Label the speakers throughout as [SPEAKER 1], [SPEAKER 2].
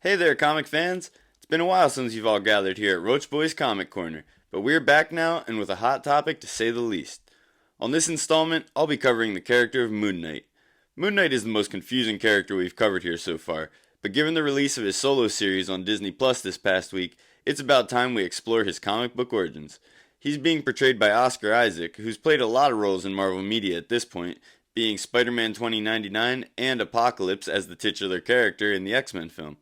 [SPEAKER 1] Hey there, comic fans! It's been a while since you've all gathered here at Roachboy's Comic Corner, but we're back now and with a hot topic to say the least. On this installment, I'll be covering the character of Moon Knight. Moon Knight is the most confusing character we've covered here so far, but given the release of his solo series on Disney Plus this past week, it's about time we explore his comic book origins. He's being portrayed by Oscar Isaac, who's played a lot of roles in Marvel media at this point, being Spider-Man 2099 and Apocalypse as the titular character in the X-Men film.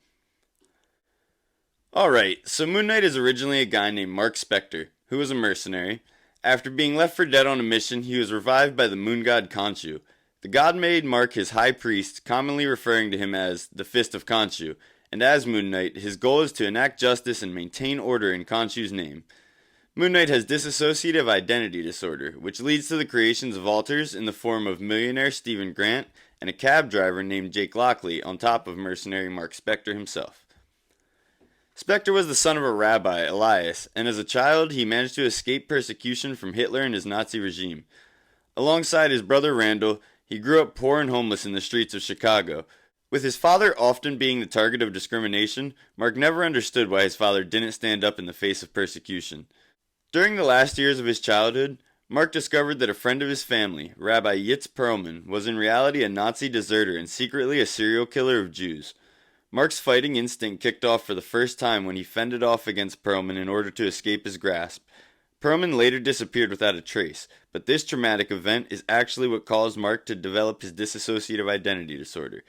[SPEAKER 1] Alright, so Moon Knight is originally a guy named Mark Spector, who was a mercenary. After being left for dead on a mission, he was revived by the moon god Khonshu. The god made Mark his high priest, commonly referring to him as the Fist of Khonshu, and as Moon Knight, his goal is to enact justice and maintain order in Khonshu's name. Moon Knight has dissociative identity disorder, which leads to the creations of alters in the form of millionaire Stephen Grant and a cab driver named Jake Lockley on top of mercenary Mark Spector himself. Spector was the son of a rabbi, Elias, and as a child he managed to escape persecution from Hitler and his Nazi regime. Alongside his brother Randall, he grew up poor and homeless in the streets of Chicago. With his father often being the target of discrimination, Mark never understood why his father didn't stand up in the face of persecution. During the last years of his childhood, Mark discovered that a friend of his family, Rabbi Yitz Perlman, was in reality a Nazi deserter and secretly a serial killer of Jews. Mark's fighting instinct kicked off for the first time when he fended off against Perlman in order to escape his grasp. Perlman later disappeared without a trace, but this traumatic event is actually what caused Mark to develop his dissociative identity disorder.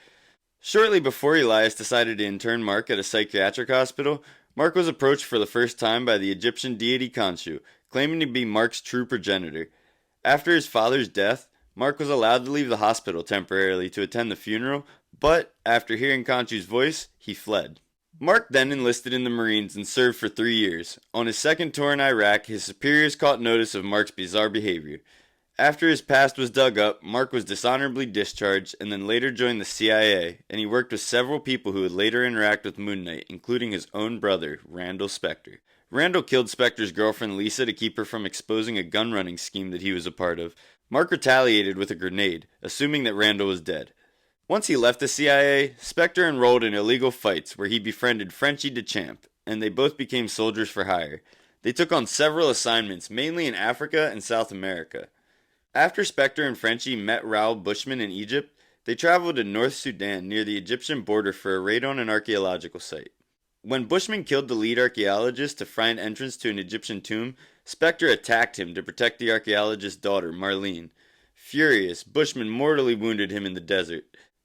[SPEAKER 1] Shortly before Elias decided to intern Mark at a psychiatric hospital, Mark was approached for the first time by the Egyptian deity Khonshu, claiming to be Mark's true progenitor. After his father's death, Mark was allowed to leave the hospital temporarily to attend the funeral, but after hearing Khonshu's voice, he fled. Mark then enlisted in the Marines and served for 3 years. On his second tour in Iraq, his superiors caught notice of Mark's bizarre behavior. After his past was dug up, Mark was dishonorably discharged and then later joined the CIA, and he worked with several people who would later interact with Moon Knight, including his own brother, Randall Spector. Randall killed Spector's girlfriend Lisa to keep her from exposing a gun-running scheme that he was a part of. Mark retaliated with a grenade, assuming that Randall was dead. Once he left the CIA, Spector enrolled in illegal fights where he befriended Frenchie Dechamp, and they both became soldiers for hire. They took on several assignments, mainly in Africa and South America. After Spector and Frenchie met Raoul Bushman in Egypt, they traveled to North Sudan near the Egyptian border for a raid on an archaeological site. When Bushman killed the lead archaeologist to find entrance to an Egyptian tomb, Spector attacked him to protect the archaeologist's daughter, Marlene. Furious, Bushman mortally wounded him in the desert.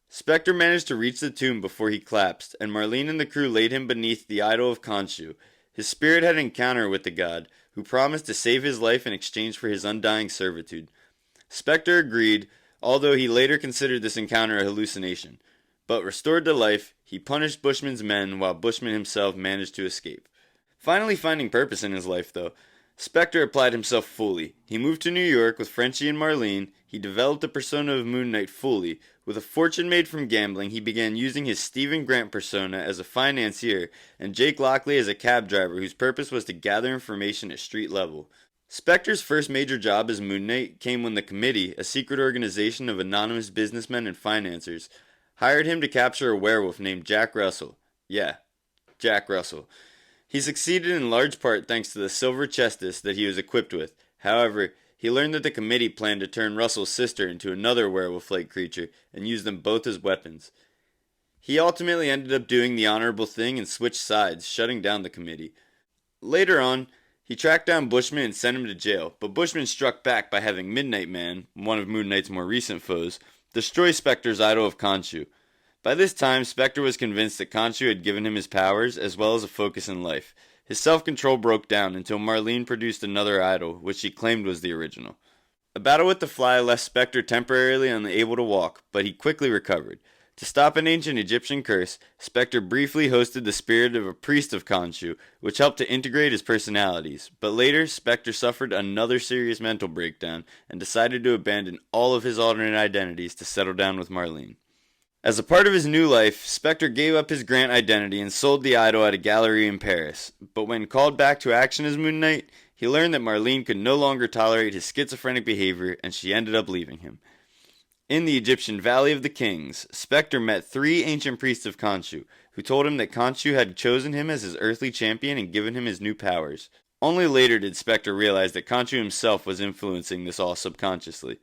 [SPEAKER 1] Spector managed to reach the tomb before he collapsed, and Marlene and the crew laid him beneath the idol of Khonshu. His spirit had an encounter with the god, who promised to save his life in exchange for his undying servitude. Spector agreed, although he later considered this encounter a hallucination. But restored to life, he punished Bushman's men while Bushman himself managed to escape. Finally finding purpose in his life, though, Spector applied himself fully. He moved to New York with Frenchie and Marlene. He developed the persona of Moon Knight fully. With a fortune made from gambling, he began using his Stephen Grant persona as a financier and Jake Lockley as a cab driver whose purpose was to gather information at street level. Spector's first major job as Moon Knight came when the Committee, a secret organization of anonymous businessmen and financiers, hired him to capture a werewolf named Jack Russell. Yeah, Jack Russell. He succeeded in large part thanks to the silver chestus that he was equipped with. However, he learned that the Committee planned to turn Russell's sister into another werewolf-like creature and use them both as weapons. He ultimately ended up doing the honorable thing and switched sides, shutting down the Committee. Later on, he tracked down Bushman and sent him to jail, but Bushman struck back by having Midnight Man, one of Moon Knight's more recent foes, destroy Spector's idol of Khonshu. By this time, Spector was convinced that Khonshu had given him his powers as well as a focus in life. His self-control broke down until Marlene produced another idol, which she claimed was the original. A battle with the Fly left Spector temporarily unable to walk, but he quickly recovered. To stop an ancient Egyptian curse, Spector briefly hosted the spirit of a priest of Khonshu, which helped to integrate his personalities. But later, Spector suffered another serious mental breakdown and decided to abandon all of his alternate identities to settle down with Marlene. As a part of his new life, Spector gave up his Grant identity and sold the idol at a gallery in Paris. But when called back to action as Moon Knight, he learned that Marlene could no longer tolerate his schizophrenic behavior and she ended up leaving him. In the Egyptian Valley of the Kings, Spectre met three ancient priests of Khonshu, who told him that Khonshu had chosen him as his earthly champion and given him his new powers. Only later did Spectre realize that Khonshu himself was influencing this all subconsciously.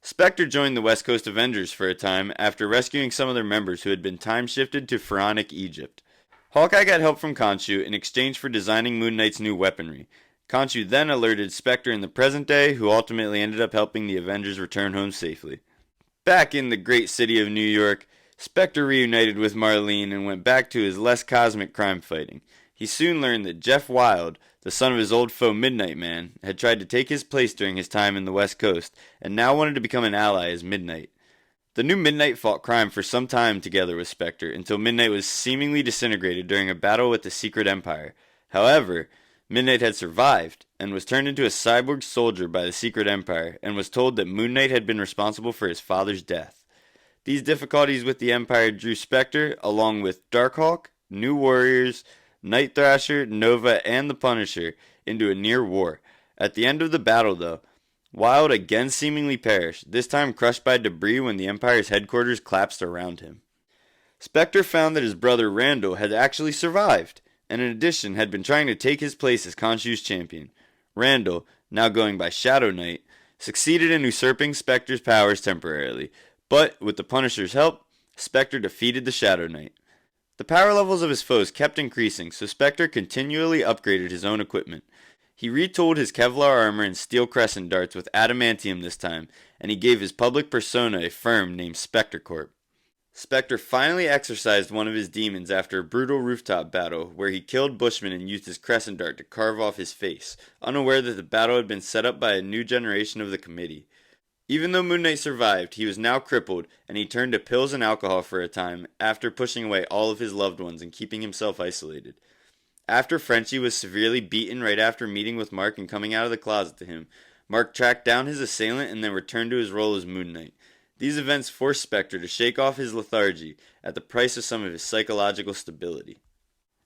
[SPEAKER 1] Spectre joined the West Coast Avengers for a time after rescuing some of their members who had been time-shifted to Pharaonic Egypt. Hawkeye got help from Khonshu in exchange for designing Moon Knight's new weaponry. Khonshu then alerted Spectre in the present day, who ultimately ended up helping the Avengers return home safely. Back in the great city of New York, Spectre reunited with Marlene and went back to his less cosmic crime fighting. He soon learned that Jeff Wilde, the son of his old foe Midnight Man, had tried to take his place during his time in the West Coast, and now wanted to become an ally as Midnight. The new Midnight fought crime for some time together with Spectre, until Midnight was seemingly disintegrated during a battle with the Secret Empire. However, Midnight had survived, and was turned into a cyborg soldier by the Secret Empire, and was told that Moon Knight had been responsible for his father's death. These difficulties with the Empire drew Spectre, along with Darkhawk, New Warriors, Night Thrasher, Nova, and the Punisher, into a near war. At the end of the battle, though, Wilde again seemingly perished, this time crushed by debris when the Empire's headquarters collapsed around him. Spectre found that his brother Randall had actually survived, and in addition had been trying to take his place as Khonshu's champion. Randall, now going by Shadow Knight, succeeded in usurping Spectre's powers temporarily, but with the Punisher's help, Spectre defeated the Shadow Knight. The power levels of his foes kept increasing, so Spectre continually upgraded his own equipment. He retooled his Kevlar armor and steel crescent darts with adamantium this time, and he gave his public persona a firm named Spectre Corp. Spectre finally exorcised one of his demons after a brutal rooftop battle where he killed Bushman and used his crescent dart to carve off his face, unaware that the battle had been set up by a new generation of the Committee. Even though Moon Knight survived, he was now crippled, and he turned to pills and alcohol for a time after pushing away all of his loved ones and keeping himself isolated. After Frenchie was severely beaten right after meeting with Mark and coming out of the closet to him, Mark tracked down his assailant and then returned to his role as Moon Knight. These events forced Spectre to shake off his lethargy at the price of some of his psychological stability.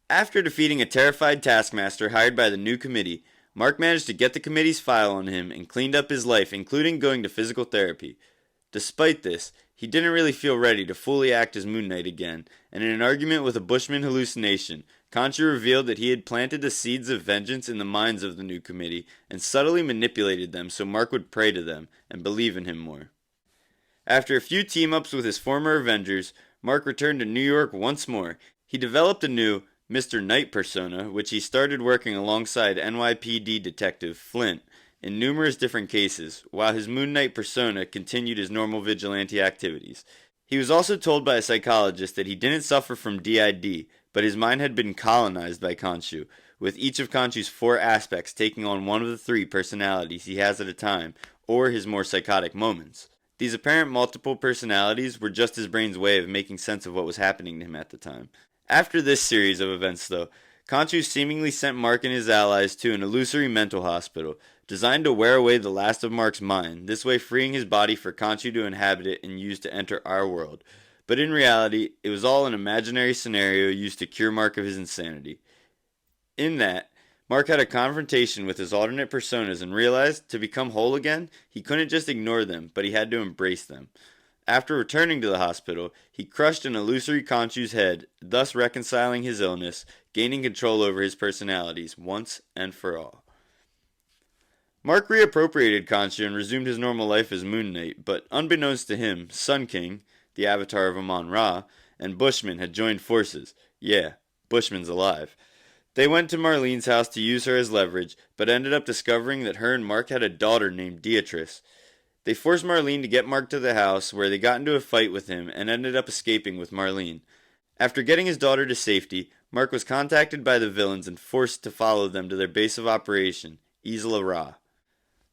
[SPEAKER 1] After defeating a terrified taskmaster hired by the new committee, Mark managed to get the committee's file on him and cleaned up his life, including going to physical therapy. Despite this, he didn't really feel ready to fully act as Moon Knight again, and in an argument with a Bushman hallucination, Khonshu revealed that he had planted the seeds of vengeance in the minds of the new committee and subtly manipulated them so Mark would pray to them and believe in him more. After a few team-ups with his former Avengers, Mark returned to New York once more. He developed a new Mr. Knight persona, which he started working alongside NYPD detective Flint in numerous different cases, while his Moon Knight persona continued his normal vigilante activities. He was also told by a psychologist that he didn't suffer from DID, but his mind had been colonized by Khonshu, with each of Khonshu's four aspects taking on one of the three personalities he has at a time, or his more psychotic moments. These apparent multiple personalities were just his brain's way of making sense of what was happening to him at the time. After this series of events, though, Khonshu seemingly sent Mark and his allies to an illusory mental hospital, designed to wear away the last of Mark's mind, this way freeing his body for Khonshu to inhabit it and use to enter our world. But in reality, it was all an imaginary scenario used to cure Mark of his insanity. In that, Mark had a confrontation with his alternate personas and realized, to become whole again, he couldn't just ignore them, but he had to embrace them. After returning to the hospital, he crushed an illusory Khonshu's head, thus reconciling his illness, gaining control over his personalities, once and for all. Mark reappropriated Khonshu and resumed his normal life as Moon Knight, but unbeknownst to him, Sun King, the avatar of Amon-Ra, and Bushman had joined forces. Yeah, Bushman's alive. They went to Marlene's house to use her as leverage, but ended up discovering that her and Mark had a daughter named Beatrice. They forced Marlene to get Mark to the house, where they got into a fight with him and ended up escaping with Marlene. After getting his daughter to safety, Mark was contacted by the villains and forced to follow them to their base of operation, Isla Ra.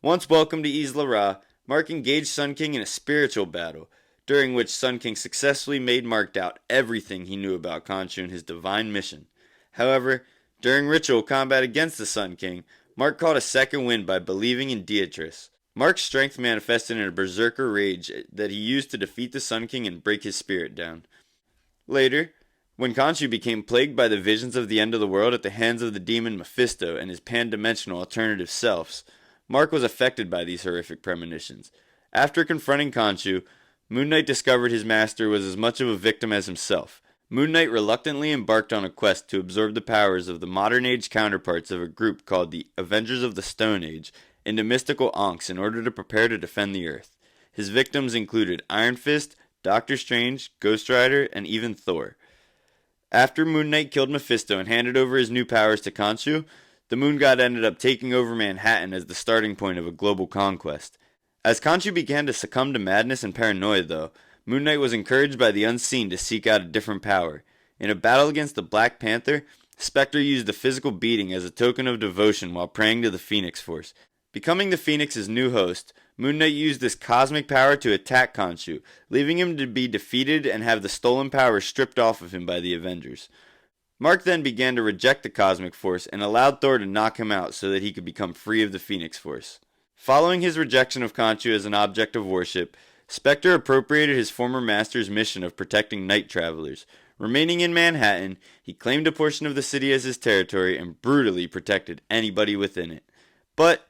[SPEAKER 1] Once welcome to Isla Ra, Mark engaged Sun King in a spiritual battle, during which Sun King successfully made Mark doubt everything he knew about Khonshu and his divine mission. However, during ritual combat against the Sun King, Mark caught a second wind by believing in Beatrice. Mark's strength manifested in a berserker rage that he used to defeat the Sun King and break his spirit down. Later, when Khonshu became plagued by the visions of the end of the world at the hands of the demon Mephisto and his pan-dimensional alternative selves, Mark was affected by these horrific premonitions. After confronting Khonshu, Moon Knight discovered his master was as much of a victim as himself. Moon Knight reluctantly embarked on a quest to absorb the powers of the modern-age counterparts of a group called the Avengers of the Stone Age into mystical Ankhs in order to prepare to defend the Earth. His victims included Iron Fist, Doctor Strange, Ghost Rider, and even Thor. After Moon Knight killed Mephisto and handed over his new powers to Khonshu, the Moon God ended up taking over Manhattan as the starting point of a global conquest. As Khonshu began to succumb to madness and paranoia, though, Moon Knight was encouraged by the Unseen to seek out a different power. In a battle against the Black Panther, Spectre used a physical beating as a token of devotion while praying to the Phoenix Force. Becoming the Phoenix's new host, Moon Knight used this cosmic power to attack Khonshu, leaving him to be defeated and have the stolen power stripped off of him by the Avengers. Mark then began to reject the Cosmic Force and allowed Thor to knock him out so that he could become free of the Phoenix Force. Following his rejection of Khonshu as an object of worship, Spectre appropriated his former master's mission of protecting night travelers. Remaining in Manhattan, he claimed a portion of the city as his territory and brutally protected anybody within it. But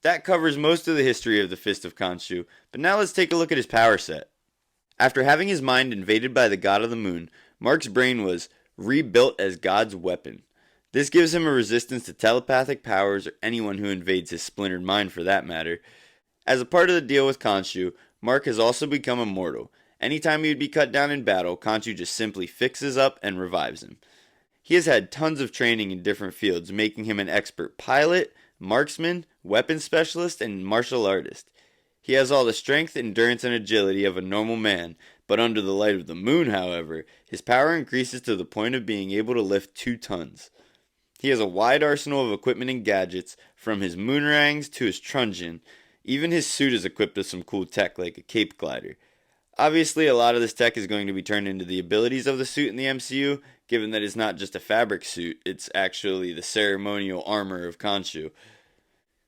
[SPEAKER 1] that covers most of the history of the Fist of Khonshu, but now let's take a look at his power set. After having his mind invaded by the God of the Moon, Mark's brain was rebuilt as God's weapon. This gives him a resistance to telepathic powers or anyone who invades his splintered mind for that matter. As a part of the deal with Khonshu, Mark has also become immortal. Anytime he would be cut down in battle, Khonshu just simply fixes up and revives him. He has had tons of training in different fields, making him an expert pilot, marksman, weapons specialist, and martial artist. He has all the strength, endurance, and agility of a normal man, but under the light of the moon, however, his power increases to the point of being able to lift 2 tons. He has a wide arsenal of equipment and gadgets, from his moonrangs to his truncheon. Even his suit is equipped with some cool tech like a cape glider. Obviously, a lot of this tech is going to be turned into the abilities of the suit in the MCU, given that it's not just a fabric suit, it's actually the ceremonial armor of Khonshu.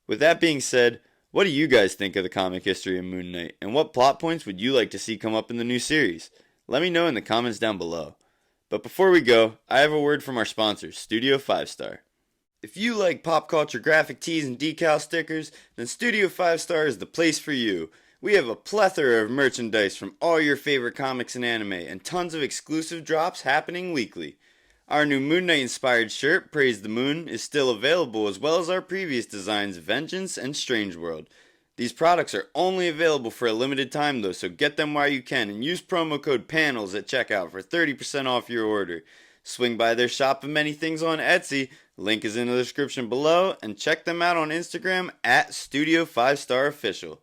[SPEAKER 1] With that being said, what do you guys think of the comic history of Moon Knight, and what plot points would you like to see come up in the new series? Let me know in the comments down below. But before we go, I have a word from our sponsor, Studio 5 Star. If you like pop culture graphic tees and decal stickers, then Studio 5 Star is the place for you. We have a plethora of merchandise from all your favorite comics and anime, and tons of exclusive drops happening weekly. Our new Moon Knight inspired shirt, Praise the Moon, is still available, as well as our previous designs, Vengeance and Strange World. These products are only available for a limited time though, so get them while you can, and use promo code PANELS at checkout for 30% off your order. Swing by their shop of many things on Etsy, link is in the description below, and check them out on Instagram at Studio 5 Star Official.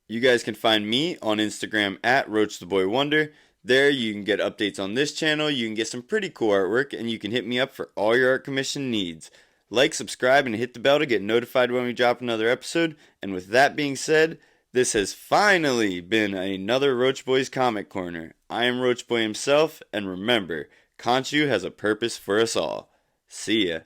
[SPEAKER 1] You guys can find me on Instagram at RoachTheBoyWonder. There you can get updates on this channel, you can get some pretty cool artwork, and you can hit me up for all your art commission needs. Like, subscribe, and hit the bell to get notified when we drop another episode. And with that being said, this has finally been another Roachboy's Comic Corner. I am Roachboy himself, and remember, Khonshu has a purpose for us all. See ya.